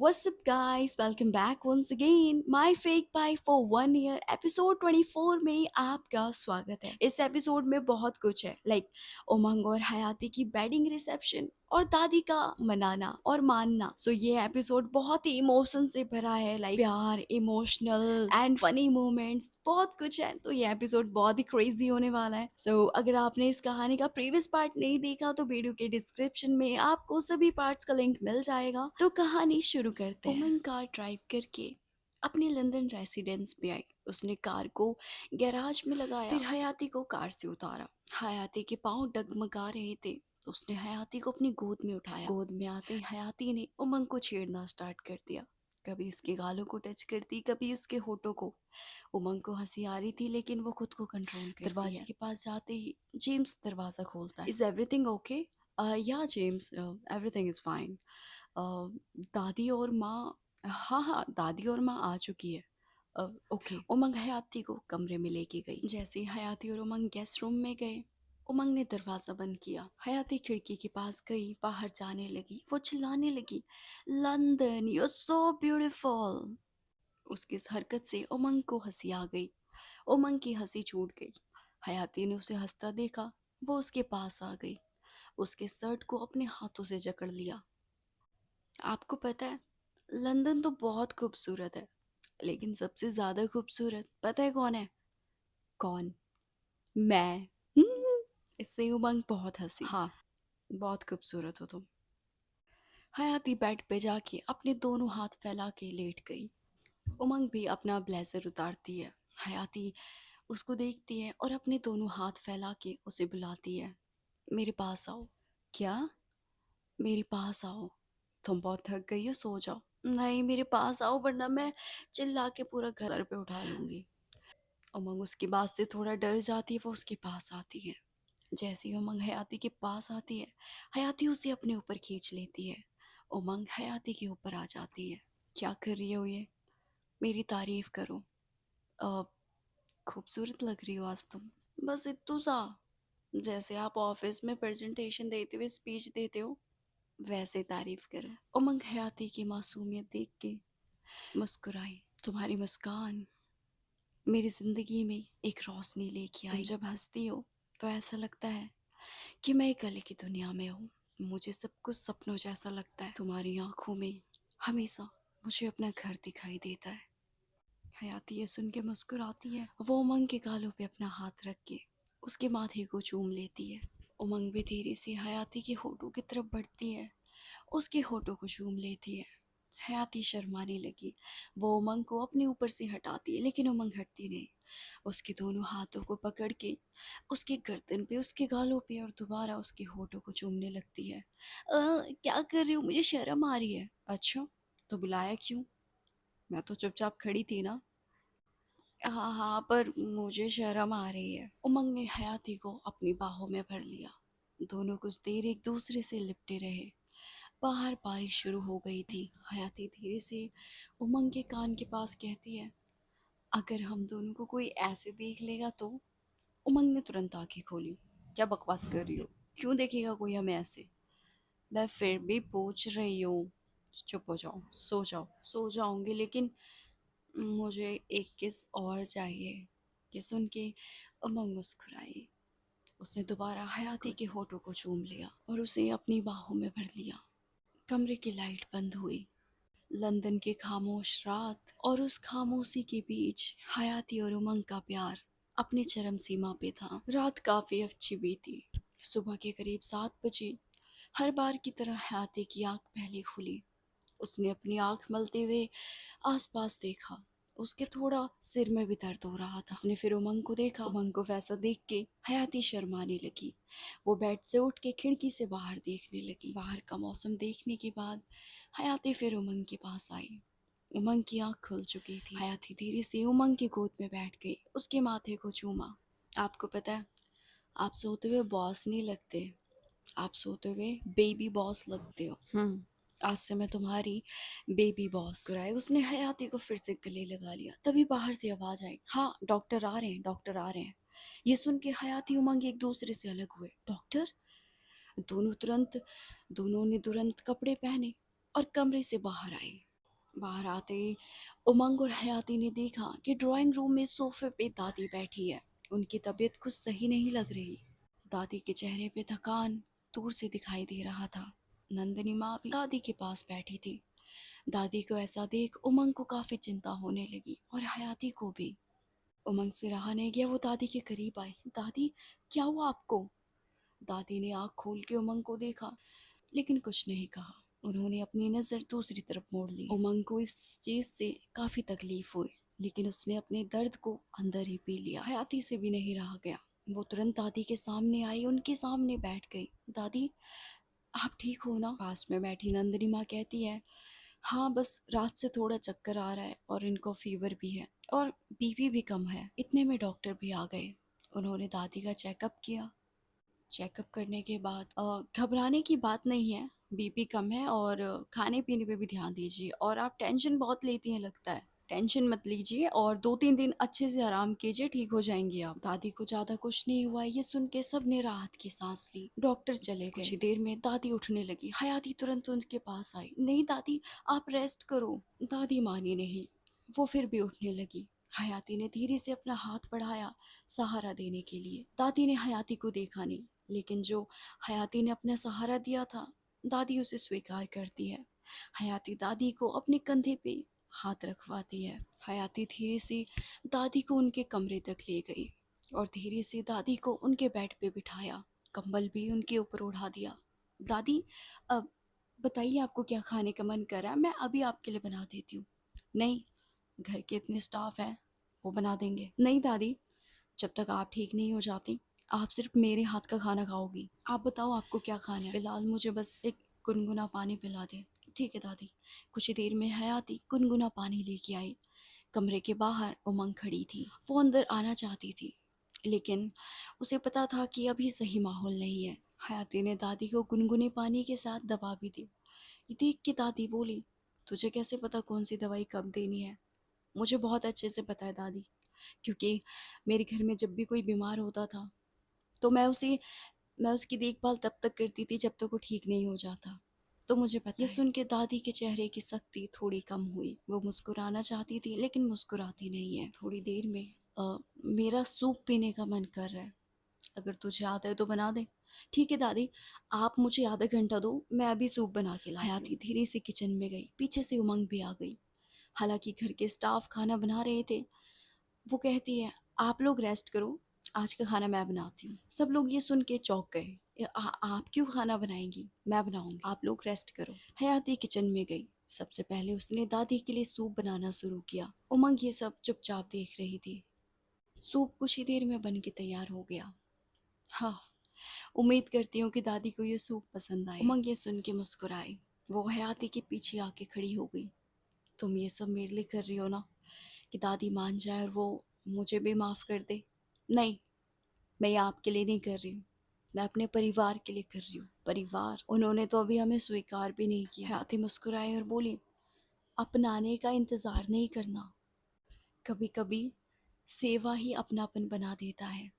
What's up, guys? Welcome back once again. My Fake Pie for 1 year episode 24 में आपका स्वागत है। इस एपिसोड में बहुत कुछ है, लाइक उमंग और हयाती की बेडिंग रिसेप्शन और दादी का मनाना और मानना। सो ये एपिसोड बहुत ही इमोशन से भरा है, लाइक प्यार, इमोशनल एंड फनी मोमेंट्स, बहुत कुछ है। तो ये एपिसोड बहुत ही क्रेजी होने वाला है। सो अगर आपने इस कहानी का प्रीवियस पार्ट नहीं देखा तो वीडियो के डिस्क्रिप्शन में आपको सभी पार्ट्स का लिंक मिल जाएगा। तो कहानी शुरू करते हैं। उमंग कार ड्राइव करके अपने लंदन रेसिडेंस पे आई। उसने कार को गैराज में लगाया, फिर हयाती को कार से उतारा। हयाती के पाँव डगमगा रहे थे। उसने हयाती को अपनी गोद में उठाया। गोद में आते ही हयाती ने उमंग को छेड़ना स्टार्ट कर दिया। कभी उसके गालों को टच करती, कभी उसके होठों को। उमंग को हंसी आ रही थी, लेकिन वो खुद को कंट्रोल करती है। दरवाजे के पास जाते ही जेम्स दरवाजा खोलता है। Is everything okay? या जेम्स, एवरीथिंग इज फाइन। दादी और माँ, हाँ हाँ, दादी और माँ आ चुकी है। ओके। उमंग हयाती को कमरे में लेके गई। जैसे ही हयाती और उमंग गेस्ट रूम में गए, उमंग ने दरवाजा बंद किया। हयाती खिड़की के पास गई, बाहर जाने लगी। वो चिल्लाने लगी, London, you are so beautiful. उसकी इस हरकत से उमंग को हंसी आ गई। उमंग की हंसी छूट गई। हयाती ने उसे हंसता देखा। वो उसके पास आ गई, उसके शर्ट को अपने हाथों से जकड़ लिया। आपको पता है, लंदन तो बहुत खूबसूरत है, लेकिन सबसे ज्यादा खूबसूरत पता है कौन है? कौन? मैं। इससे उमंग बहुत हंसी। हाँ, बहुत खूबसूरत हो तुम। हयाती बेड पे जाके अपने दोनों हाथ फैला के लेट गई। उमंग भी अपना ब्लेजर उतारती है। हयाती उसको देखती है और अपने दोनों हाथ फैला के उसे बुलाती है, मेरे पास आओ। क्या? मेरे पास आओ। तुम बहुत थक गई हो, सो जाओ। नहीं, मेरे पास आओ, वरना मैं चिल्ला के पूरा घर सर पे उठा लूंगी। उमंग उसकी बात से थोड़ा डर जाती है। वो उसके पास आती है। जैसे ही उमंग हयाती के पास आती है, हयाती उसे अपने ऊपर खींच लेती है। उमंग हयाती के ऊपर आ जाती है। क्या कर रही हो ये? मेरी तारीफ करो। अ, खूबसूरत लग रही हो आज तुम। बस इतू सा, जैसे आप ऑफिस में प्रेजेंटेशन देते हुए स्पीच देते हो, वैसे तारीफ करो। उमंग हयाती की मासूमियत देख के मुस्कुराई। तुम्हारी मुस्कान मेरी जिंदगी में एक रोशनी लेके आई। तुम जब हंसती हो तो ऐसा लगता है कि मैं एक अलग की दुनिया में हूँ। मुझे सब कुछ सपनों जैसा लगता है। तुम्हारी आंखों में हमेशा मुझे अपना घर दिखाई देता है। हयाती ये सुन के मुस्कुराती है। वो उमंग के गालों पे अपना हाथ रख के उसके माथे को चूम लेती है। उमंग भी धीरे से हयाती के होठों की तरफ बढ़ती है, उसके होठों को चूम लेती है। हयाती शर्माने लगी। वो उमंग को अपने ऊपर से हटाती है, लेकिन उमंग हटती नहीं। उसके दोनों हाथों को पकड़ के उसके गर्दन पे, उसके गालों पे और दोबारा उसके होठों को चूमने लगती है। क्या कर रही हूँ? मुझे शर्म आ रही है। अच्छा, तो बुलाया क्यों? मैं तो चुपचाप खड़ी थी ना। हाँ हाँ, पर मुझे शर्म आ रही है। उमंग ने हयाती को अपनी बाहों में भर लिया। दोनों कुछ देर एक दूसरे से लिपटे रहे। बाहर बारिश शुरू हो गई थी। हयाती धीरे से उमंग के कान के पास कहती है, अगर हम दोनों को कोई ऐसे देख लेगा तो? उमंग ने तुरंत आंखें खोली। क्या बकवास कर रही हो? क्यों देखेगा कोई हमें ऐसे? मैं फिर भी पूछ रही हूँ। चुप हो जाओ, सो जाओ। सो जाऊंगी, लेकिन मुझे एक किस और चाहिए। ये सुन के उमंग मुस्कुराई। उसने दोबारा हयाती के होठों को चूम लिया और उसे अपनी बाहों में भर लिया। कमरे की लाइट बंद हुई। लंदन की खामोश रात और उस खामोशी के बीच हयाती और उमंग का प्यार अपनी चरम सीमा पे था। रात काफी अच्छी बीती। सुबह के करीब 7 बजे हर बार की तरह हयाती की आंख पहले खुली। उसने अपनी आंख मलते हुए आसपास देखा। उसके थोड़ा सिर में भी दर्द हो रहा था। उसने फिर उमंग को देखा। उमंग को वैसा देख के हयाती शर्माने लगी। वो बेड से उठ के खिड़की से बाहर देखने लगी। बाहर का मौसम देखने के बाद हयाती फिर उमंग के पास आई। उमंग की आंख खुल चुकी थी। हयाती धीरे से उमंग की गोद में बैठ गई, उसके माथे को चूमा। आपको पता है, आप सोते हुए बॉस नहीं लगते, आप सोते हुए बेबी बॉस लगते हो। आज से मैं तुम्हारी बेबी बॉस। कराए उसने हयाती को फिर से गले लगा लिया। तभी बाहर से आवाज आई, हाँ डॉक्टर आ रहे हैं, डॉक्टर आ रहे हैं। ये सुन के हयाती उमंग एक दूसरे से अलग हुए। डॉक्टर? दोनों तुरंत दोनों ने तुरंत कपड़े पहने और कमरे से बाहर आए। बाहर आते ही उमंग और हयाती ने देखा कि ड्राइंग रूम में सोफे पे दादी बैठी है। उनकी तबीयत कुछ सही नहीं लग रही। दादी के चेहरे पे थकान दूर से दिखाई दे रहा था। नंदिनी माँ भी दादी के पास बैठी थी। दादी को ऐसा देख उमंग को काफी चिंता होने लगी और हयाती को भी। उमंग से रहा नहीं गया, वो दादी के करीब आई। दादी, क्या हुआ आपको? दादी ने आँख खोल के उमंग को देखा लेकिन कुछ नहीं कहा। उन्होंने अपनी नज़र दूसरी तरफ मोड़ ली। उमंग को इस चीज़ से काफ़ी तकलीफ हुई लेकिन उसने अपने दर्द को अंदर ही पी लिया। हयाती से भी नहीं रहा गया। वो तुरंत दादी के सामने आई, उनके सामने बैठ गई। दादी, आप ठीक हो ना? पास में बैठी नंदिनी माँ कहती है, हाँ बस रात से थोड़ा चक्कर आ रहा है और इनको फीवर भी है और बीपी भी कम है। इतने में डॉक्टर भी आ गए। उन्होंने दादी का चेकअप किया। चेकअप करने के बाद घबराने की बात नहीं है, बीपी कम है और खाने पीने पे भी ध्यान दीजिए और आप टेंशन बहुत लेती हैं लगता है। टेंशन मत लीजिए और 2-3 दिन अच्छे से आराम कीजिए, ठीक हो जाएंगी आप। दादी को ज़्यादा कुछ नहीं हुआ। ये सुन के सब ने राहत की सांस ली। डॉक्टर चले गए। कुछ ही देर में दादी उठने लगी। हयाती तुरंत उनके पास आई। नहीं दादी, आप रेस्ट करो। दादी मानी नहीं, वो फिर भी उठने लगी। हयाती ने धीरे से अपना हाथ बढ़ाया सहारा देने के लिए। दादी ने हयाती को देखा नहीं लेकिन जो हयाती ने अपना सहारा दिया था दादी उसे स्वीकार करती है। हयाती दादी को अपने कंधे पे हाथ रखवाती है। हयाती धीरे से दादी को उनके कमरे तक ले गई और धीरे से दादी को उनके बेड पे बिठाया। कंबल भी उनके ऊपर उड़ा दिया। दादी, अब बताइए आपको क्या खाने का मन कर रहा है, मैं अभी आपके लिए बना देती हूँ। नहीं, घर के इतने स्टाफ हैं, वो बना देंगे। नहीं दादी, जब तक आप ठीक नहीं हो जाती आप सिर्फ मेरे हाथ का खाना खाओगी। आप बताओ आपको क्या खाना है? फिलहाल मुझे बस एक गुनगुना पानी पिला दे। ठीक है दादी। कुछ ही देर में हयाती गुनगुना पानी लेके आई। कमरे के बाहर उमंग खड़ी थी। वो अंदर आना चाहती थी लेकिन उसे पता था कि अभी सही माहौल नहीं है। हयाती ने दादी को गुनगुने पानी के साथ दवा भी दी। ये देख के दादी बोली, तुझे कैसे पता कौन सी दवाई कब देनी है? मुझे बहुत अच्छे से पता है दादी, क्योंकि मेरे घर में जब भी कोई बीमार होता था तो मैं उसकी देखभाल तब तक करती थी जब तक वो ठीक नहीं हो जाता। तो मुझे पता ये है। सुन के दादी के चेहरे की सख्ती थोड़ी कम हुई। वो मुस्कुराना चाहती थी लेकिन मुस्कुराती नहीं है। थोड़ी देर में मेरा सूप पीने का मन कर रहा है, अगर तुझे आता है तो बना दे। ठीक है दादी, आप मुझे आधा घंटा दो, मैं अभी सूप बना के लाती हूँ। हयाती धीरे से किचन में गई। पीछे से उमंग भी आ गई। हालांकि घर के स्टाफ खाना बना रहे थे। वो कहती है, आप लोग रेस्ट करो, आज का खाना मैं बनाती हूँ। सब लोग ये सुन के चौंक गए। आप क्यों खाना बनाएंगी? मैं बनाऊंगी, आप लोग रेस्ट करो। हयाती किचन में गई। सबसे पहले उसने दादी के लिए सूप बनाना शुरू किया। उमंग ये सब चुपचाप देख रही थी। सूप कुछ ही देर में बन के तैयार हो गया। हाँ, उम्मीद करती हूँ कि दादी को ये सूप पसंद आए। उमंग ये सुन के मुस्कुराई। वो हयाती के पीछे आके खड़ी हो गई। तुम ये सब मेरे लिए कर रही हो ना, कि दादी मान जाए और वो मुझे भी माफ़ कर दे? नहीं, मैं ये आपके लिए नहीं कर रही हूँ, मैं अपने परिवार के लिए कर रही हूँ। परिवार? उन्होंने तो अभी हमें स्वीकार भी नहीं किया। हयाती मुस्कुराई और बोली, अपनाने का इंतज़ार नहीं करना, कभी कभी सेवा ही अपनापन बना देता है।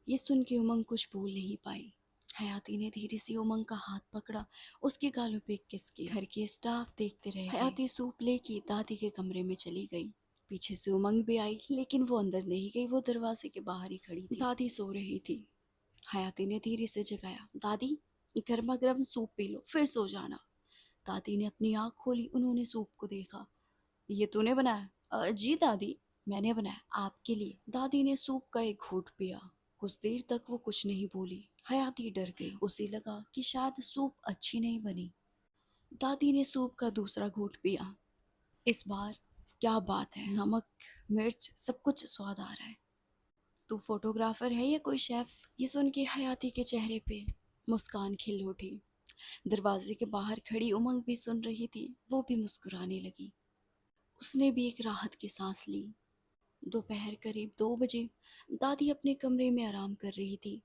ये सुन के उमंग कुछ बोल नहीं पाई। हयाती ने धीरे से उमंग का हाथ पकड़ा, उसके गालों पे किस की। घर के स्टाफ देखते रहे। हयाती सूप लेके दादी के कमरे में चली गई। पीछे से उमंग भी आई लेकिन वो अंदर नहीं गई, वो दरवाजे के बाहर ही खड़ी थी। दादी सो रही थी। हयाती ने धीरे से जगाया। दादी, गर्मा गर्म सूप पी लो फिर सो जाना। दादी ने अपनी आँख खोली। उन्होंने सूप को देखा। ये तूने बनाया? जी दादी, मैंने बनाया आपके लिए। दादी ने सूप का एक घूंट पिया। कुछ देर तक वो कुछ नहीं बोली। हयाती डर गई। उसे लगा कि शायद सूप अच्छी नहीं बनी। दादी ने सूप का दूसरा घूंट पिया। इस बार क्या बात है, नमक मिर्च सब कुछ स्वाद आ रहा है। तू फोटोग्राफर है या कोई शेफ? ये सुन के हयाती के चेहरे पे मुस्कान खिल उठी। दरवाजे के बाहर खड़ी उमंग भी सुन रही थी। वो भी मुस्कुराने लगी। उसने भी एक राहत की सांस ली। दोपहर करीब 2 बजे दादी अपने कमरे में आराम कर रही थी।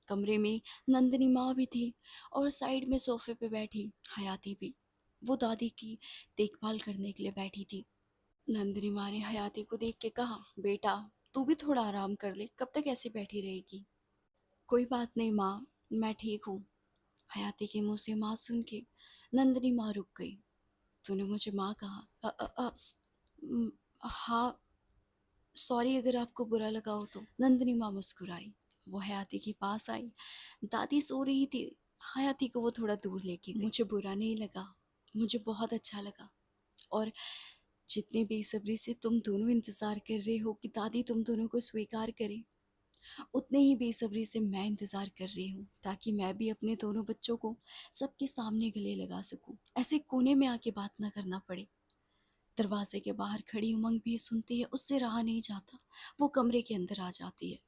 कमरे में नंदिनी माँ भी थी और साइड में सोफे पे बैठी हयाती भी। वो दादी की देखभाल करने के लिए बैठी थी। नंदिनी माँ ने हयाती को देख के कहा, बेटा तू भी थोड़ा आराम कर ले, कब तक ऐसे बैठी रहेगी? कोई बात नहीं माँ, मैं ठीक हूँ। हयाती के मुंह से माँ सुन के नंदिनी माँ रुक गई। तूने मुझे माँ कहा। हाँ, सॉरी अगर आपको बुरा लगा हो तो। नंदिनी माँ मुस्कुराई। वो हयाती के पास आई। दादी सो रही थी। हयाती को वो थोड़ा दूर लेके गई। मुझे बुरा नहीं लगा, मुझे बहुत अच्छा लगा। और जितने बेसब्री से तुम दोनों इंतज़ार कर रहे हो कि दादी तुम दोनों को स्वीकार करे, उतने ही बेसब्री से मैं इंतज़ार कर रही हूँ, ताकि मैं भी अपने दोनों बच्चों को सबके सामने गले लगा सकूँ, ऐसे कोने में आके बात ना करना पड़े। दरवाजे के बाहर खड़ी उमंग भी सुनती है, उससे रहा नहीं जाता, वो कमरे के अंदर आ जाती है।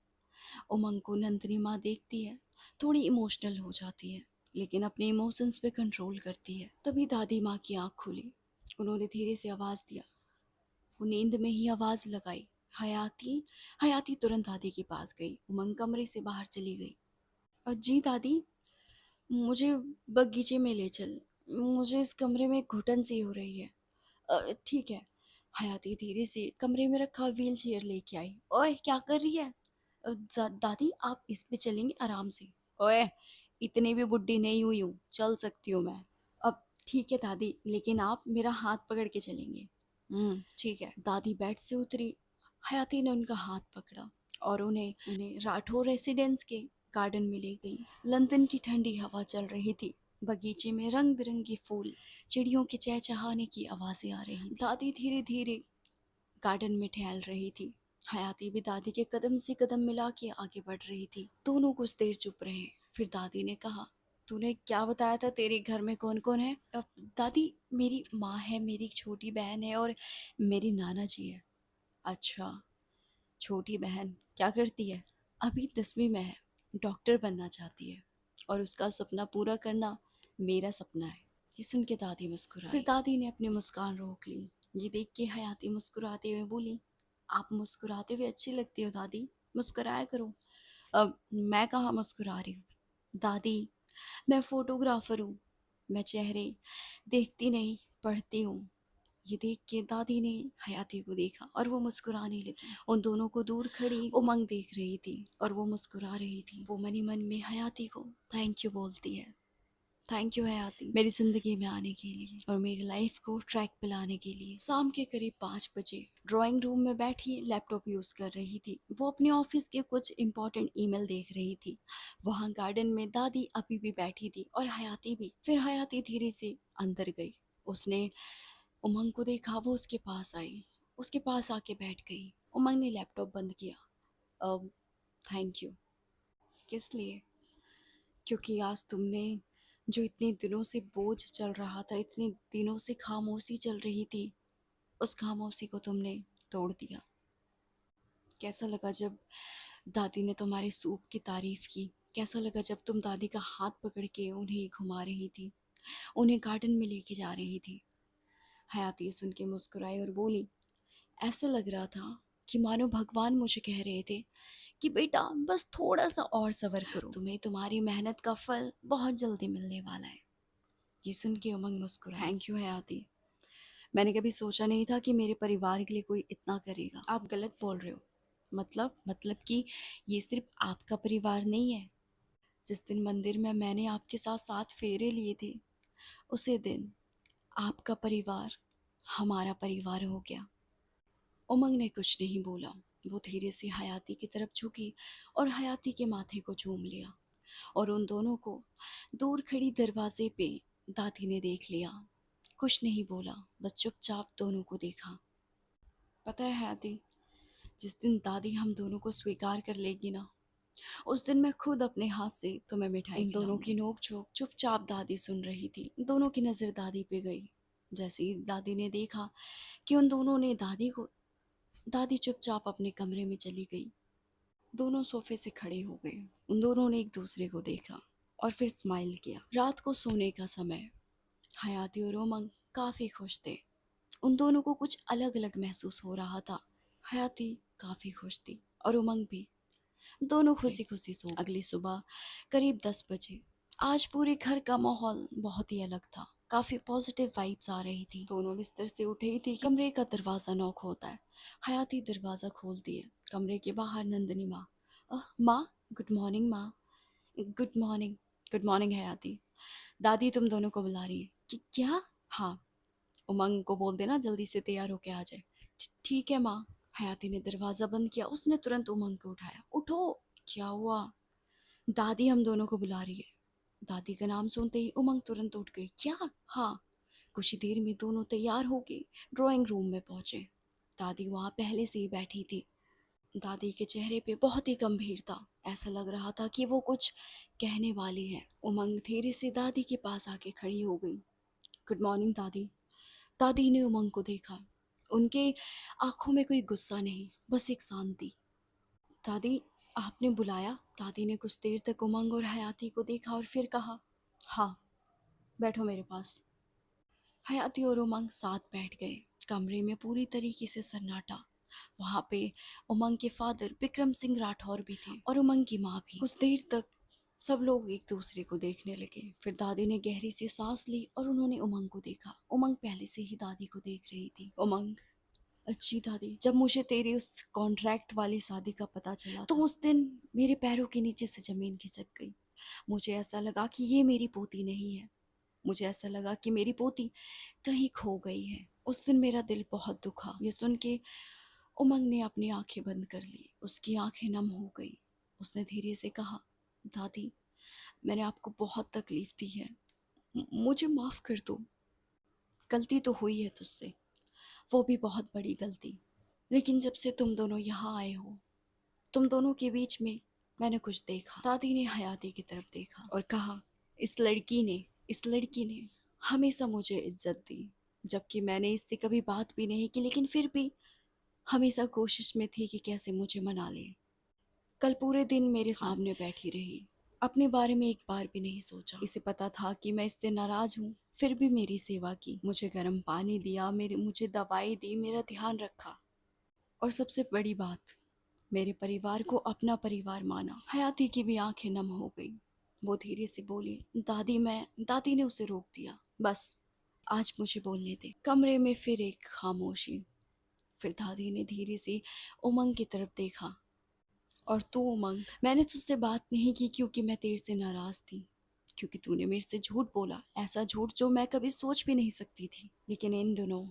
उमंग को नंदिनी माँ देखती है, थोड़ी इमोशनल हो जाती है, लेकिन अपने इमोशंस पे कंट्रोल करती है। तभी दादी माँ की आँख खुली। उन्होंने धीरे से आवाज़ दिया। वो नींद में ही आवाज़ लगाई, हयाती। हयाती तुरंत दादी के पास गई। उमंग कमरे से बाहर चली गई। जी दादी, मुझे बगीचे में ले चल, मुझे इस कमरे में घुटन सी हो रही है। ठीक है। हयाती धीरे से कमरे में रखा व्हील चेयर लेके आई। ओए क्या कर रही है? दादी आप इस पे चलेंगे आराम से। ओए, इतनी भी बुढ़ी नहीं हुई हूँ, चल सकती हूँ मैं। अब ठीक है दादी, लेकिन आप मेरा हाथ पकड़ के चलेंगे। ठीक है। दादी बेड से उतरी। हयाती ने उनका हाथ पकड़ा और उन्हें उन्हें राठौर रेसिडेंस के गार्डन में ले गई। लंदन की ठंडी हवा चल रही थी। बगीचे में रंग बिरंगे फूल, चिड़ियों के चहचहाने की आवाज़ें आ रही थी। दादी धीरे धीरे गार्डन में टहल रही थी। हयाती भी दादी के कदम से कदम मिला के आगे बढ़ रही थी। दोनों कुछ देर चुप रहे। फिर दादी ने कहा, तूने क्या बताया था तेरे घर में कौन कौन है? दादी, मेरी माँ है, मेरी एक छोटी बहन है और मेरी नाना जी है। अच्छा, छोटी बहन क्या करती है? अभी 10वीं में है, डॉक्टर बनना चाहती है और उसका सपना पूरा करना मेरा सपना है। ये सुन के दादी मुस्कुराई। फिर दादी ने अपनी मुस्कान रोक ली। ये देख के हयाती मुस्कुराते हुए बोली, आप मुस्कुराते हुए अच्छी लगती हो दादी, मुस्कुराया करो। अब मैं कहाँ मुस्कुरा रही हूँ दादी, मैं फोटोग्राफर हूँ, मैं चेहरे देखती नहीं पढ़ती हूँ। ये देख के दादी ने हयाती को देखा और वो मुस्कुराने लगी। उन दोनों को दूर खड़ी उमंग देख रही थी और वो मुस्कुरा रही थी। वो मनी मन में हयाती को थैंक यू बोलती है। थैंक यू हयाती, मेरी ज़िंदगी में आने के लिए और मेरी लाइफ को ट्रैक पे लाने के लिए। शाम के करीब 5 बजे ड्राइंग रूम में बैठी लैपटॉप यूज़ कर रही थी। वो अपने ऑफिस के कुछ इंपॉर्टेंट ईमेल देख रही थी। वहाँ गार्डन में दादी अभी भी बैठी थी और हयाती भी। फिर हयाती धीरे से अंदर गई। उसने उमंग को देखा, वो उसके पास आई, उसके पास आके बैठ गई। उमंग ने लैपटॉप बंद किया। अब थैंक यू। किस लिए? क्योंकि आज तुमने जो इतने दिनों से बोझ चल रहा था, इतने दिनों से खामोशी चल रही थी, उस खामोशी को तुमने तोड़ दिया। कैसा लगा जब दादी ने तुम्हारे सूप की तारीफ की? कैसा लगा जब तुम दादी का हाथ पकड़ के उन्हें घुमा रही थी, उन्हें गार्डन में लेके जा रही थी? हयाती सुन के मुस्कुराई और बोली, ऐसा लग रहा था कि मानो भगवान मुझे कह रहे थे कि बेटा बस थोड़ा सा और सब्र करो, तुम्हें तुम्हारी मेहनत का फल बहुत जल्दी मिलने वाला है। ये सुन के उमंग मुस्कुराई। थैंक यू हयाती, मैंने कभी सोचा नहीं था कि मेरे परिवार के लिए कोई इतना करेगा। आप गलत बोल रहे हो। मतलब कि ये सिर्फ आपका परिवार नहीं है। जिस दिन मंदिर में मैंने आपके साथ 7 फेरे लिए थे, उसी दिन आपका परिवार हमारा परिवार हो गया। उमंग ने कुछ नहीं बोला। वो धीरे से हयाती की तरफ झुकी और हयाती के माथे को चूम लिया और उन दोनों को दूर खड़ी दरवाजे पे दादी ने देख लिया। कुछ नहीं बोला, बस चुपचाप दोनों को देखा। पता है हयाती, जिस दिन दादी हम दोनों को स्वीकार कर लेगी ना, उस दिन मैं खुद अपने हाथ से तुम्हें मिठाई इन दोनों की नोक झोंक चुपचाप दादी सुन रही थी। दोनों की नज़र दादी पे गई। जैसे ही दादी ने देखा कि उन दोनों ने दादी चुपचाप अपने कमरे में चली गई। दोनों सोफे से खड़े हो गए। उन दोनों ने एक दूसरे को देखा और फिर स्माइल किया। रात को सोने का समय। हयाती और उमंग काफ़ी खुश थे। उन दोनों को कुछ अलग अलग महसूस हो रहा था। हयाती काफ़ी खुश थी और उमंग भी। दोनों खुशी खुशी सो। अगली सुबह करीब 10 बजे। आज पूरे घर का माहौल बहुत ही अलग था। काफ़ी पॉजिटिव वाइब्स आ रही थी। दोनों बिस्तर से उठे ही थी, कमरे का दरवाज़ा नॉक होता है। हयाती दरवाज़ा खोलती है। कमरे के बाहर नंदिनी माँ। माँ, गुड मॉर्निंग माँ। Good morning. गुड मॉर्निंग हयाती, दादी तुम दोनों को बुला रही है। कि क्या? हाँ, उमंग को बोल देना जल्दी से तैयार होके आ जाए। ठीक है माँ। हयाती ने दरवाजा बंद किया। उसने तुरंत उमंग को उठाया। उठो। क्या हुआ? दादी हम दोनों को बुला रही है। दादी का नाम सुनते ही उमंग तुरंत उठ गई। क्या? हाँ। कुछ ही देर में दोनों तैयार हो गए, ड्राइंग रूम में पहुंचे। दादी वहां पहले से ही बैठी थी। दादी के चेहरे पे बहुत ही गंभीर था। ऐसा लग रहा था कि वो कुछ कहने वाली है। उमंग धीरे से दादी के पास आके खड़ी हो गई। गुड मॉर्निंग दादी। दादी ने उमंग को देखा। उनके आंखों में कोई गुस्सा नहीं, बस एक शांति। दादी, आपने बुलाया? दादी ने कुछ देर तक उमंग और हयाती को देखा और फिर कहा, हाँ, बैठो मेरे पास। हयाती और उमंग साथ बैठ गए। कमरे में पूरी तरीके से सन्नाटा। वहां पे उमंग के फादर विक्रम सिंह राठौर भी थे और उमंग की माँ भी। कुछ देर तक सब लोग एक दूसरे को देखने लगे। फिर दादी ने गहरी सी सांस ली और उन्होंने उमंग को देखा। उमंग पहले से ही दादी को देख रही थी। उमंग, अच्छी दादी, जब मुझे तेरी उस कॉन्ट्रैक्ट वाली शादी का पता चला तो उस दिन मेरे पैरों के नीचे से जमीन खिसक गई। मुझे ऐसा लगा कि ये मेरी पोती नहीं है। मुझे ऐसा लगा कि मेरी पोती कहीं खो गई है। उस दिन मेरा दिल बहुत दुखा। ये सुन के उमंग ने अपनी आंखें बंद कर ली। उसकी आंखें नम हो गई। उसने धीरे से कहा, दादी, मैंने आपको बहुत तकलीफ दी है। मुझे माफ कर दो। गलती तो हुई है तुझसे, वो भी बहुत बड़ी गलती। लेकिन जब से तुम दोनों यहाँ आए हो, तुम दोनों के बीच में मैंने कुछ देखा। दादी ने हयाती की तरफ देखा और कहा, इस लड़की ने हमेशा मुझे इज्जत दी, जबकि मैंने इससे कभी बात भी नहीं की, लेकिन फिर भी हमेशा कोशिश में थी कि कैसे मुझे मना ले। कल पूरे दिन मेरे सामने बैठी रही, अपने बारे में एक बार भी नहीं सोचा। इसे पता था कि मैं इससे नाराज हूँ, फिर भी मेरी सेवा की। मुझे गर्म पानी दिया, मुझे दवाई दी, मेरा ध्यान रखा। और सबसे बड़ी बात, मेरे परिवार को अपना परिवार माना। हयाती की भी आंखें नम हो गई। वो धीरे से बोली, दादी ने उसे रोक दिया। बस, आज मुझे बोलने दे। कमरे में फिर एक खामोशी। फिर दादी ने धीरे से उमंग की तरफ देखा। और तू उमंग, मैंने तुझसे बात नहीं की क्योंकि मैं तेरे से नाराज थी, क्योंकि तूने मेरे से झूठ बोला, ऐसा झूठ जो मैं कभी सोच भी नहीं सकती थी। लेकिन इन दिनों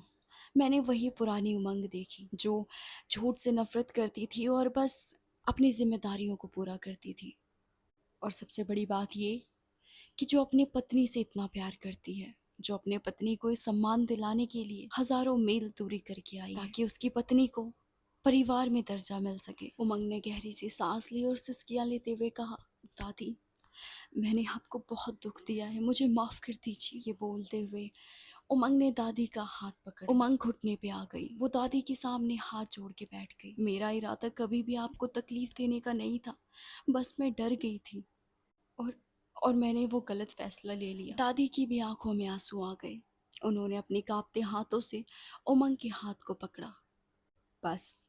मैंने वही पुरानी उमंग देखी जो झूठ से नफरत करती थी और बस अपनी जिम्मेदारियों को पूरा करती थी। और सबसे बड़ी बात ये कि जो अपनी पत्नी से इतना प्यार करती है, जो अपने पत्नी को इस सम्मान दिलाने के लिए हजारों मील दूरी करके आई ताकि उसकी पत्नी को परिवार में दर्जा मिल सके। उमंग ने गहरी सी सांस ली और सिसकियां लेते हुए कहा, दादी, मैंने आपको बहुत दुख दिया है, मुझे माफ कर दीजिए। ये बोलते हुए उमंग ने दादी का हाथ पकड़ लिया। उमंग घुटने पे आ गई। वो दादी के सामने हाथ जोड़ के बैठ गई। मेरा इरादा कभी भी आपको तकलीफ देने का नहीं था, बस मैं डर गई थी और और मैंने वो गलत फैसला ले लिया। दादी की भी आंखों में आंसू आ गए। उन्होंने अपने कांपते हाथों से उमंग के हाथ को पकड़ा। बस,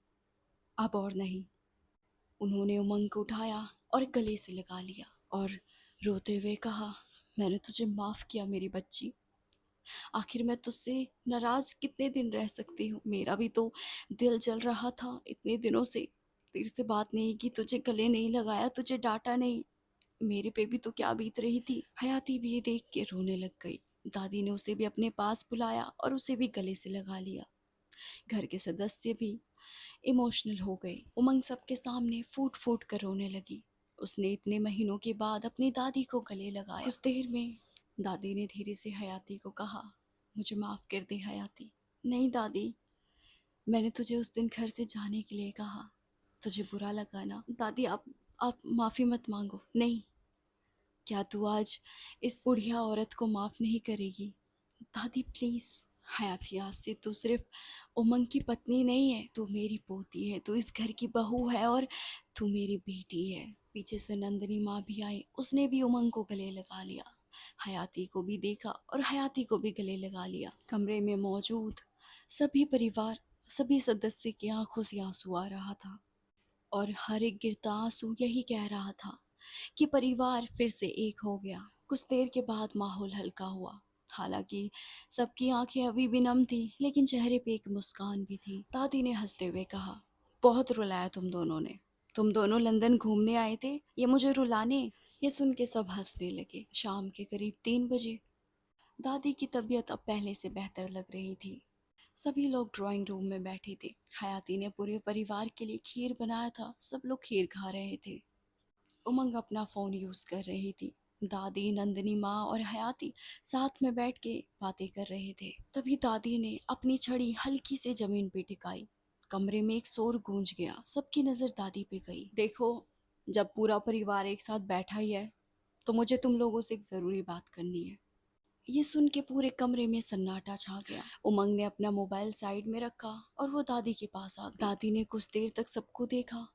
अब और नहीं। उन्होंने उमंग को उठाया और गले से लगा लिया और रोते हुए कहा, मैंने तुझे माफ किया मेरी बच्ची। आखिर मैं तुझसे नाराज कितने दिन रह सकती हूँ? मेरा भी तो दिल जल रहा था इतने दिनों से। तेरे से बात नहीं की, तुझे गले नहीं लगाया, तुझे डांटा नहीं, मेरे पे भी तो क्या बीत रही थी। हयाती भी ये देख के रोने लग गई। दादी ने उसे भी अपने पास बुलाया और उसे भी गले से लगा लिया। घर के सदस्य भी इमोशनल हो गए। उमंग सबके सामने फूट फूट कर रोने लगी। उसने इतने महीनों के बाद अपनी दादी को गले लगाया। कुछ देर में दादी ने धीरे से हयाती को कहा, मुझे माफ कर दे हयाती। नहीं दादी, मैंने तुझे उस दिन घर से जाने के लिए कहा, तुझे बुरा लगा ना? दादी, आप माफी मत मांगो। नहीं, क्या तू आज इस बुढ़िया औरत को माफ नहीं करेगी? दादी प्लीज। हयाती, आज से तू सिर्फ उमंग की पत्नी नहीं है, तू मेरी पोती है, तू इस घर की बहू है और तू मेरी बेटी है। पीछे से नंदिनी माँ भी आई। उसने भी उमंग को गले लगा लिया। हयाती को भी देखा और हयाती को भी गले लगा लिया। कमरे में मौजूद सभी परिवार, सभी सदस्य की आंखों से आंसू आ रहा था और हर एक गिरता आंसू यही कह रहा था कि परिवार फिर से एक हो गया। कुछ देर के बाद माहौल हल्का हुआ। हालांकि सबकी आंखें अभी भी नम थी, लेकिन चेहरे पे एक मुस्कान भी थी। दादी ने हंसते हुए कहा, बहुत रुलाया तुम दोनों ने। तुम दोनों लंदन घूमने आए थे, ये मुझे रुलाने? ये सुन के सब हंसने लगे। शाम के करीब 3 बजे दादी की तबीयत अब पहले से बेहतर लग रही थी। सभी लोग ड्राइंग रूम में बैठे थे। हयाती ने पूरे परिवार के लिए खीर बनाया था। सब लोग खीर खा रहे थे। उमंग अपना फ़ोन यूज़ कर रही थी। दादी, नंदिनी माँ और हयाती साथ में बैठ के बातें कर रहे थे। तभी दादी ने अपनी छड़ी हल्की से जमीन पे टिकाई। कमरे में एक शोर गूंज गया। सबकी नज़र दादी पे गई। देखो, जब पूरा परिवार एक साथ बैठा ही है तो मुझे तुम लोगों से एक ज़रूरी बात करनी है। ये सुन के पूरे कमरे में सन्नाटा छा गया। उमंग ने अपना मोबाइल साइड में रखा और वो दादी के पास आ गई। दादी ने कुछ देर तक सबको देखा।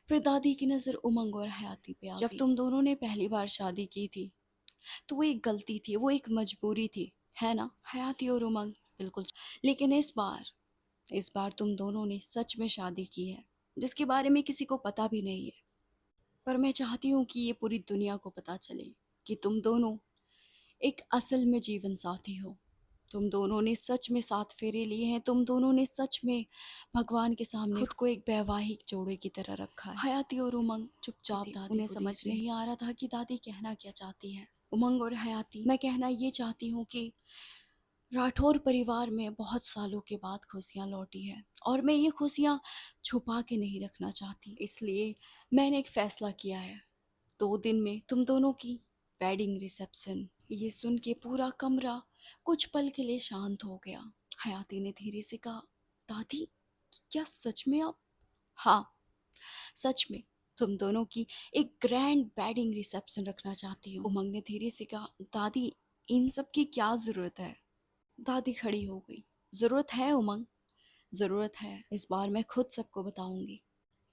फिर दादी की नज़र उमंग और हयाती पे आ गई। जब तुम दोनों ने पहली बार शादी की थी तो वो एक गलती थी, वो एक मजबूरी थी, है ना? हयाती और उमंग बिल्कुल। लेकिन इस बार तुम दोनों ने सच में शादी की है, जिसके बारे में किसी को पता भी नहीं है। पर मैं चाहती हूँ कि ये पूरी दुनिया को पता चले कि तुम दोनों एक असल में जीवन साथी हो। तुम दोनों ने सच में 7 फेरे लिए हैं। तुम दोनों ने सच में भगवान के सामने खुद को एक वैवाहिक जोड़े की तरह रखा है। हयाती और उमंग चुपचाप दादी उन्हें समझ नहीं आ रहा था कि दादी कहना क्या चाहती है। उमंग और हयाती, मैं कहना ये चाहती हूँ कि राठौर परिवार में बहुत सालों के बाद खुशियाँ लौटी हैं और मैं ये खुशियाँ छुपा के नहीं रखना चाहती। इसलिए मैंने एक फैसला किया है। 2 दिन में तुम दोनों की वेडिंग रिसेप्शन। ये सुन के पूरा कमरा कुछ पल के लिए शांत हो गया। हयाती ने धीरे से कहा, दादी, क्या सच में आप? हाँ, सच में तुम दोनों की एक ग्रैंड वेडिंग रिसेप्शन रखना चाहती हूँ। उमंग ने धीरे से कहा, दादी, इन सब की क्या जरूरत है? दादी खड़ी हो गई। जरूरत है उमंग, जरूरत है। इस बार मैं खुद सबको बताऊंगी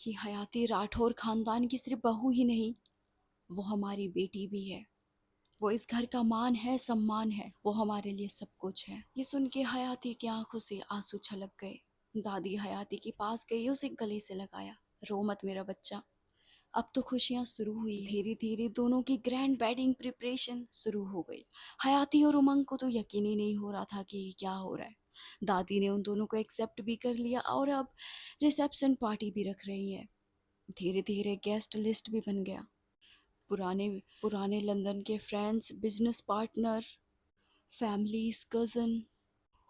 कि हयाती राठौर खानदान की सिर्फ बहू ही नहीं, वो हमारी बेटी भी है। वो इस घर का मान है, सम्मान है। वो हमारे लिए सब कुछ है। ये सुन के हयाती की आंखों से आंसू छलक गए। दादी हयाती के पास गई, उसे गले से लगाया। रो मत मेरा बच्चा, अब तो खुशियां शुरू हुई। धीरे धीरे दोनों की ग्रैंड वेडिंग प्रिपरेशन शुरू हो गई। हयाती और उमंग को तो यकीन ही नहीं हो रहा था कि क्या हो रहा है। दादी ने उन दोनों को एक्सेप्ट भी कर लिया और अब रिसेप्शन पार्टी भी रख रही है। धीरे धीरे गेस्ट लिस्ट भी बन गया। पुराने पुराने लंदन के friends, business partner, families, cousin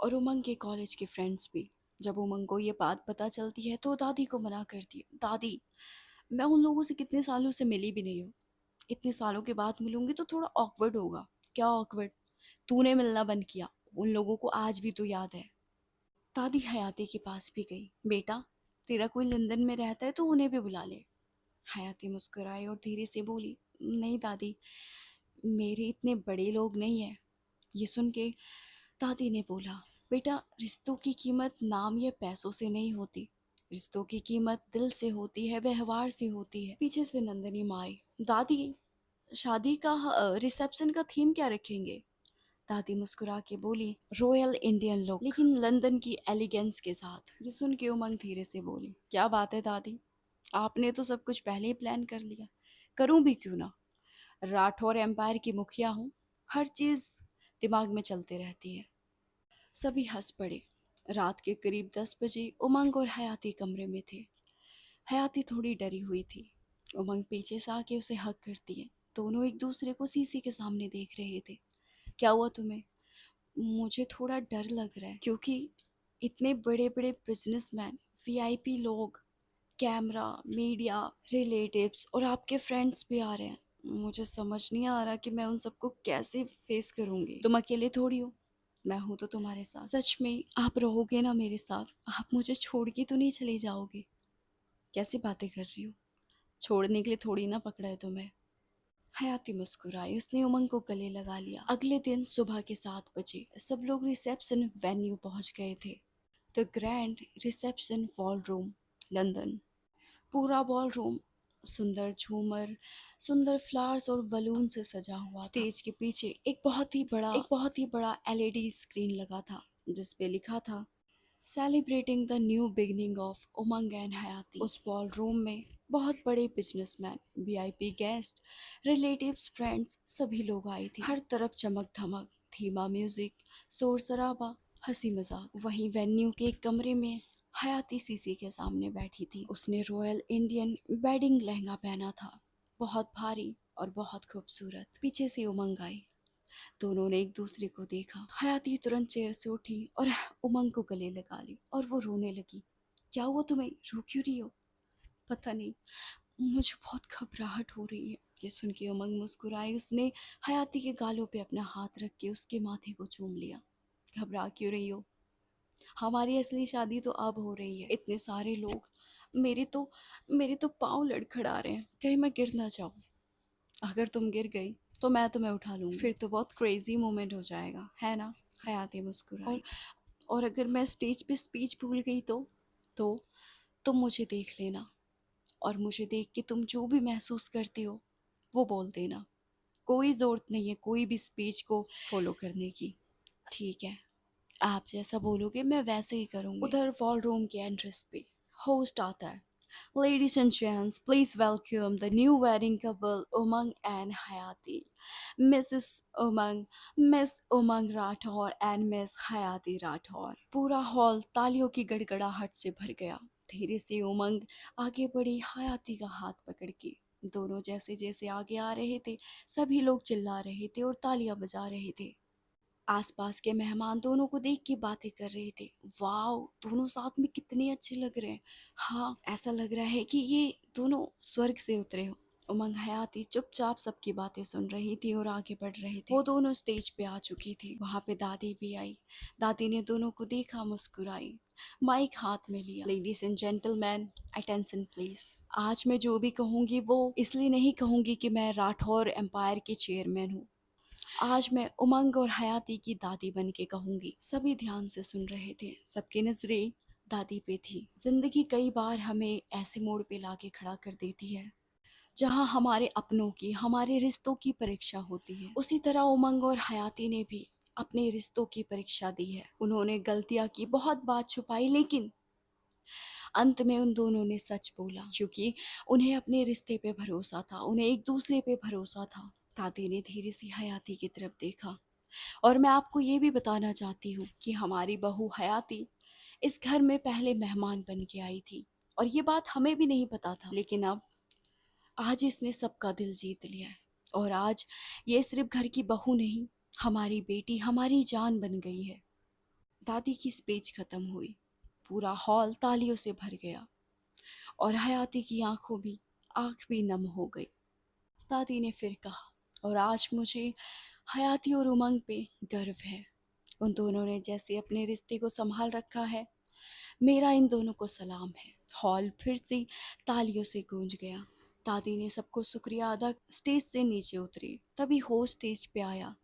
और उमंग के कॉलेज के फ्रेंड्स भी। जब उमंग को ये बात पता चलती है तो दादी को मना करती है। दादी, मैं उन लोगों से कितने सालों से मिली भी नहीं हूँ। इतने सालों के बाद मिलूंगी तो थोड़ा ऑकवर्ड होगा। क्या ऑकवर्ड? तूने मिलना बंद किया, उन लोगों को आज भी तो याद है। दादी हयाती के पास भी गई। बेटा, तेरा कोई लंदन में रहता है तो उन्हें भी बुला ले। हयाती मुस्कुराई और धीरे से बोली, नहीं दादी, मेरे इतने बड़े लोग नहीं हैं। ये सुन के दादी ने बोला, बेटा, रिश्तों की कीमत नाम या पैसों से नहीं होती। रिश्तों की कीमत दिल से होती है, व्यवहार से होती है। पीछे से नंदनी माँ आई। दादी, शादी का रिसेप्शन का थीम क्या रखेंगे? दादी मुस्कुरा के बोली, रॉयल इंडियन लुक, लेकिन लंदन की एलिगेंस के साथ। ये सुन के उमंग धीरे से बोली, क्या बात है दादी, आपने तो सब कुछ पहले ही प्लान कर लिया। करूं भी क्यों ना, राठौर एम्पायर की मुखिया हूँ। हर चीज़ दिमाग में चलते रहती है। सभी हंस पड़े। रात के करीब 10 बजे उमंग और हयाती कमरे में थे। हयाती थोड़ी डरी हुई थी। उमंग पीछे से आके उसे हक करती है। दोनों एक दूसरे को शीशे के सामने देख रहे थे। क्या हुआ तुम्हें? मुझे थोड़ा डर लग रहा है क्योंकि इतने बड़े बड़े बिजनेसमैन, वीआईपी लोग, कैमरा, मीडिया, रिलेटिव्स और आपके फ्रेंड्स भी आ रहे हैं। मुझे समझ नहीं आ रहा कि मैं उन सबको कैसे फेस करूंगी। तुम अकेले थोड़ी हो, मैं हूं तो तुम्हारे साथ। सच में आप रहोगे ना मेरे साथ? आप मुझे छोड़ के तो नहीं चले जाओगे? कैसी बातें कर रही हो? छोड़ने के लिए थोड़ी ना पकड़ा है तुम्हें। हयाती मुस्कुराई। उसने उमंग को गले लगा लिया। अगले दिन सुबह के 7 बजे सब लोग रिसेप्शन वेन्यू पहुंच गए थे। The grand reception ball room, London. पूरा बॉल रूम सुंदर झूमर, सुंदर फ्लावर्स और बलून से सजा हुआ था। स्टेज के पीछे एक बहुत ही बड़ा एलईडी स्क्रीन लगा था जिस पे लिखा था, celebrating the new beginning of Umang and हयाती। उस बॉल रूम में बहुत बड़े businessman, VIP guest, relatives, friends, सभी लोग आए थे। हर तरफ चमक धमक, धीमा म्यूजिक, शोर शराबा, हंसी मजाक। वहीं वेन्यू के एक कमरे में हयाती शीशे के सामने बैठी थी। उसने रॉयल इंडियन वेडिंग लहंगा पहना था, बहुत भारी और बहुत खूबसूरत। पीछे से उमंग आई। दोनों ने एक दूसरे को देखा। हयाती तुरंत चेयर से उठी और उमंग को गले लगा ली और वो रोने लगी। क्या हुआ तुम्हें, रो क्यों रही हो? पता नहीं, मुझे बहुत घबराहट हो रही है। ये सुन के उमंग मुस्कुराई। उसने हयाती के गालों पे अपना हाथ रख के उसके माथे को चूम लिया। घबरा क्यों रही हो? हमारी असली शादी तो अब हो रही है। इतने सारे लोग, मेरे तो पाँव लड़खड़ा रहे हैं, कहीं मैं गिर ना जाऊं। अगर तुम गिर गई तो मैं तुम्हें उठा लूंगी, फिर तो बहुत क्रेजी मोमेंट हो जाएगा, है ना? हयाती मुस्कुराई। और अगर मैं स्टेज पे स्पीच भूल गई तो तुम मुझे देख लेना और मुझे देख के तुम जो भी महसूस करती हो वो बोल देना। कोई ज़रूरत नहीं है कोई भी स्पीच को फॉलो करने की, ठीक है? आप जैसा बोलोगे मैं वैसे ही करूँगी। उधर वॉल रूम के एंट्रेंस पे होस्ट आता है। Ladies and gents, please welcome the new wedding couple Umang and Hayati. Mrs. Umang, Miss Umang Rathore and Miss Hayati Rathore. पूरा हॉल तालियों की गड़गड़ाहट से भर गया। धीरे से उमंग आगे बढ़ी हयाती का हाथ पकड़ के। दोनों जैसे जैसे आगे आ रहे थे सभी लोग चिल्ला रहे थे और तालियां बजा रहे थे। आसपास के मेहमान दोनों को देख के बातें कर रहे थे। वाओ, दोनों साथ में कितने अच्छे लग रहे हैं। हाँ, ऐसा लग रहा है कि ये दोनों स्वर्ग से उतरे हो। उमंग हयाती चुपचाप सबकी बातें सुन रही थी और आगे बढ़ रहे थे। वो दोनों स्टेज पे आ चुकी थी। वहां पे दादी भी आई। दादी ने दोनों को देखा, मुस्कुराई, माइक हाथ में लिया। Ladies and gentleman, attention please. आज मैं जो भी कहूंगी वो इसलिए नहीं कहूंगी कि मैं राठौर एम्पायर के चेयरमैन हूँ। आज मैं उमंग और हयाती की दादी बन के कहूंगी। सभी ध्यान से सुन रहे थे। सबकी नजरें दादी पे थी। जिंदगी कई बार हमें ऐसे मोड़ पे लाके खड़ा कर देती है जहां हमारे अपनों की, हमारे रिश्तों की परीक्षा होती है। उसी तरह उमंग और हयाती ने भी अपने रिश्तों की परीक्षा दी है। उन्होंने गलतियां की, बहुत बात छुपाई, लेकिन अंत में उन दोनों ने सच बोला क्योंकि उन्हें अपने रिश्ते पे भरोसा था, उन्हें एक दूसरे पे भरोसा था। दादी ने धीरे से हयाती की तरफ देखा। और मैं आपको ये भी बताना चाहती हूँ कि हमारी बहू हयाती इस घर में पहले मेहमान बन के आई थी और ये बात हमें भी नहीं पता था, लेकिन अब आज इसने सबका दिल जीत लिया है और आज ये सिर्फ घर की बहू नहीं, हमारी बेटी, हमारी जान बन गई है। दादी की स्पीच खत्म हुई। पूरा हॉल तालियों से भर गया और हयाती की आंख भी नम हो गई। दादी ने फिर कहा, और आज मुझे हयाती और उमंग पे गर्व है। उन दोनों ने जैसे अपने रिश्ते को संभाल रखा है, मेरा इन दोनों को सलाम है। हॉल फिर से तालियों से गूंज गया। दादी ने सबको शुक्रिया अदा स्टेज से नीचे उतरी। तभी होस्ट स्टेज पे आया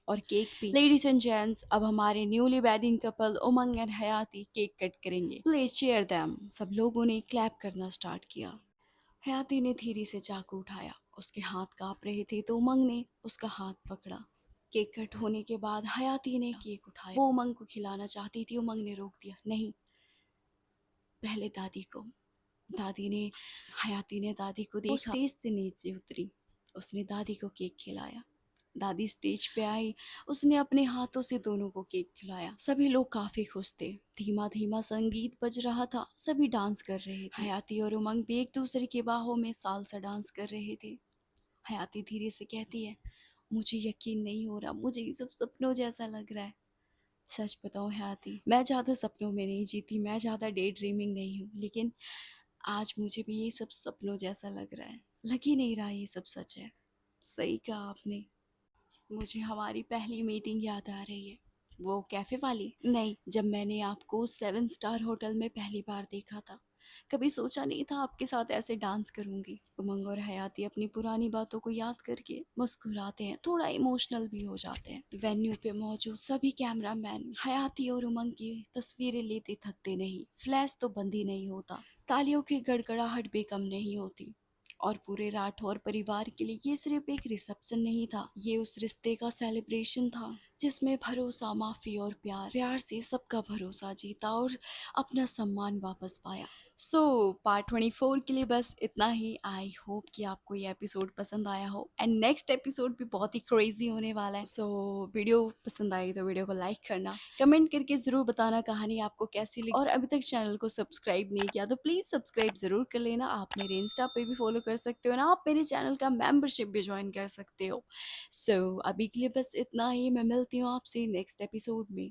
और केक भी। लेडीज एंड जेंट्स, अब हमारे newly wedding couple Umang and हयाती केक कट करेंगे। Please chair them. सब लोगों ने क्लैप करना स्टार्ट किया। हयाती ने धीरे से चाकू उठाया। उसके हाथ कांप रहे थे तो उमंग ने उसका हाथ पकड़ा। केक कट होने के बाद हयाती ने केक उठाया। वो उमंग को खिलाना चाहती थी, उमंग ने रोक दिया। नहीं, पहले दादी को। हयाती ने दादी को देखा। वो स्टेज से नीचे उतरी। उसने दादी को केक खिलाया। दादी स्टेज पे आई। उसने अपने हाथों से दोनों को केक खिलाया। सभी लोग काफी खुश थे। धीमा धीमा संगीत बज रहा था। सभी डांस कर रहे थे। हयाती और उमंग भी एक दूसरे की बाहों में सालसा डांस कर रहे थे। हयाती धीरे से कहती है, मुझे यकीन नहीं हो रहा, मुझे ये सब सपनों जैसा लग रहा है। सच बताऊं हयाती, मैं ज़्यादा सपनों में नहीं जीती, मैं ज़्यादा डे ड्रीमिंग नहीं हूँ, लेकिन आज मुझे भी ये सब सपनों जैसा लग रहा है। लग ही नहीं रहा ये सब सच है। सही कहा आपने। मुझे हमारी पहली मीटिंग याद आ रही है। वो कैफ़े वाली? नहीं, जब मैंने आपको 7 स्टार होटल में पहली बार देखा था। कभी सोचा नहीं था आपके साथ ऐसे डांस करूंगी। उमंग और हयाती अपनी पुरानी बातों को याद करके मुस्कुराते हैं, थोड़ा इमोशनल भी हो जाते हैं। वेन्यू पे मौजूद सभी कैमरामैन हयाती और उमंग की तस्वीरें लेते थकते नहीं। फ्लैश तो बंद ही नहीं होता, तालियों की गड़गड़ाहट भी कम नहीं होती। और पूरे राठौर परिवार के लिए ये सिर्फ एक रिसेप्शन नहीं था, ये उस रिश्ते का सेलिब्रेशन था जिसमें भरोसा, माफ़ी और प्यार प्यार से सबका भरोसा जीता और अपना सम्मान वापस पाया। सो पार्ट 24 के लिए बस इतना ही। आई होप कि आपको ये एपिसोड पसंद आया हो एंड नेक्स्ट एपिसोड भी बहुत ही क्रेजी होने वाला है। सो वीडियो पसंद आई तो वीडियो को लाइक करना, कमेंट करके ज़रूर बताना कहानी आपको कैसी लगी, और अभी तक चैनल को सब्सक्राइब नहीं किया तो प्लीज़ सब्सक्राइब ज़रूर कर लेना। आप मेरे इंस्टा पे भी फॉलो कर सकते हो ना, आप मेरे चैनल का मेंबरशिप भी ज्वाइन कर सकते हो। सो अभी के लिए बस इतना ही। मैं मिलती हूँ आपसे नेक्स्ट एपिसोड में।